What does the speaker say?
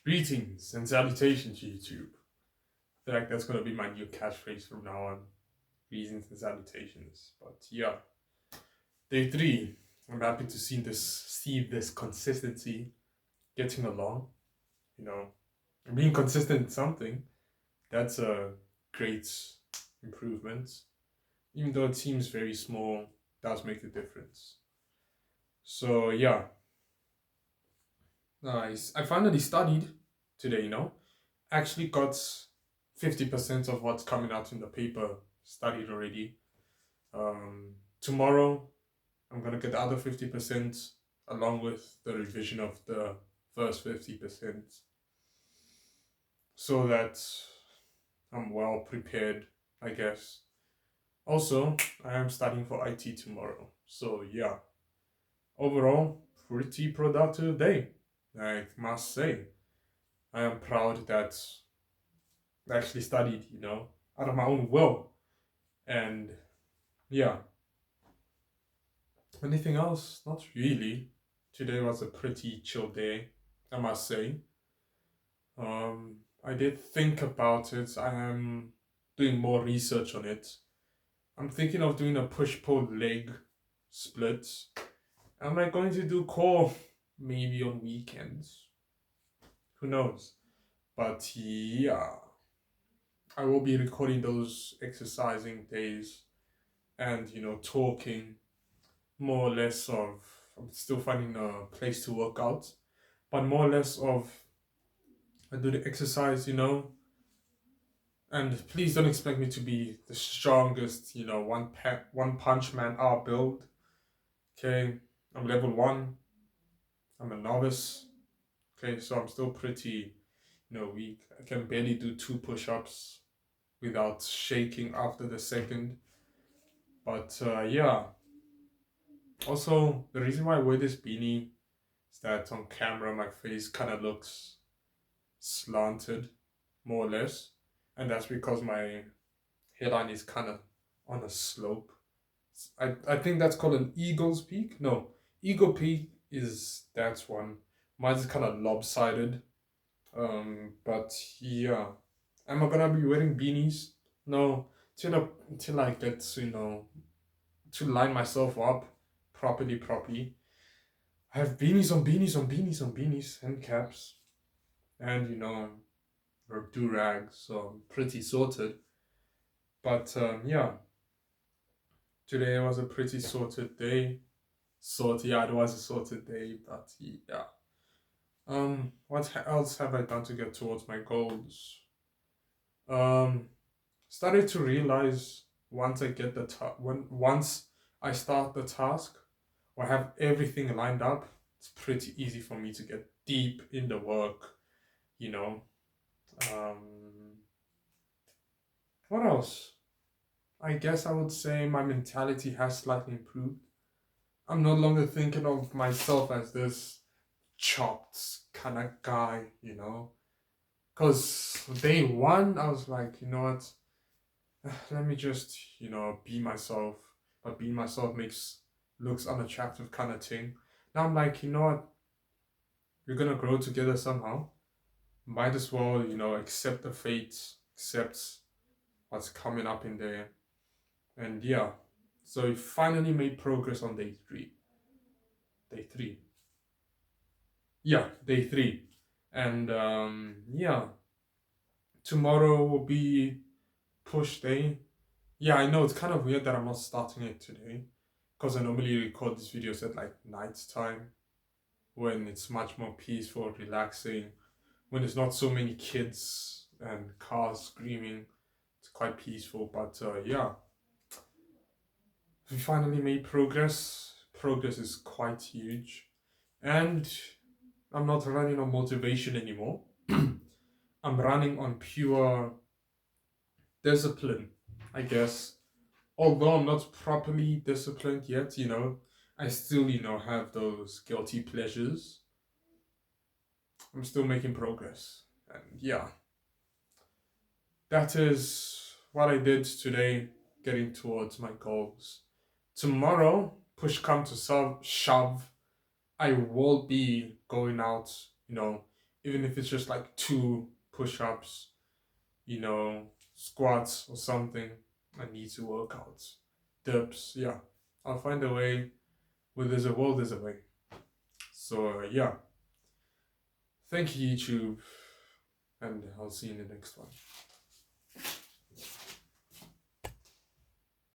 Greetings and salutations, YouTube. I feel like that's gonna be my new catchphrase from now on. Greetings and salutations. But yeah, day three. I'm happy to see this consistency getting along. You know, being consistent in something, that's a great improvement. Even though it seems very small, does make a difference. So yeah, nice. I finally studied today, actually got 50% of what's coming out in the paper studied already. Tomorrow, I'm going to get the other 50% along with the revision of the first 50% so that I'm well prepared, I guess. Also, I am studying for IT tomorrow. So, yeah, overall, pretty productive day, I must say. I am proud that I actually studied, out of my own will. And yeah, anything else? Not really. Today was a pretty chill day, I must say. I did think about it. I am doing more research on it. I'm thinking of doing a push pull leg split. Am I going to do core maybe on weekends? Who knows? But yeah, I will be recording those exercising days and talking more or less of. I'm still finding a place to work out, but more or less of I do the exercise, and please don't expect me to be the strongest, one punch man out build. Okay, I'm level one. I'm a novice. Okay, so I'm still pretty, weak. I can barely do two push-ups without shaking after the second. But yeah. Also, the reason why I wear this beanie is that on camera my face kind of looks slanted, more or less, and that's because my hairline is kind of on a slope. I think that's called an eagle's peak. No, eagle peak is that one. Mine's kind of lopsided. But yeah, am I gonna be wearing beanies? No, till I get to to line myself up properly. I have beanies on beanies on beanies on beanies and caps, and or do rags, so I'm pretty sorted. But yeah, today was a pretty sorted day. Yeah, it was a sorted day, but yeah. What else have I done to get towards my goals? Um, Started to realize once I get once I start the task or have everything lined up, it's pretty easy for me to get deep in the work. You know. What else? I guess I would say my mentality has slightly improved. I'm no longer thinking of myself as this chopped kind of guy, Because day one, I was like, you know what? Let me just, be myself. But being myself looks unattractive kind of thing. Now I'm like, you know what? We're gonna grow together somehow. Might as well, accept the fate, accept what's coming up in there. And yeah. So we finally made progress on day three. Day three. Yeah, day three. And yeah, tomorrow will be push day. Yeah, I know it's kind of weird that I'm not starting it today because I normally record these videos at like night time when it's much more peaceful, relaxing, when there's not so many kids and cars screaming. It's quite peaceful, but yeah, we finally made progress. Progress is quite huge, and I'm not running on motivation anymore. I'm running on pure discipline, I guess. Although I'm not properly disciplined yet, I still, have those guilty pleasures. I'm still making progress. And yeah, that is what I did today, getting towards my goals. Tomorrow, push come to shove, I will be going out, even if it's just like 2 push-ups, you know, squats or something. I need to work out. Dips, yeah. I'll find a way. Where there's a will, there's a way. So, yeah. Thank you, YouTube. And I'll see you in the next one.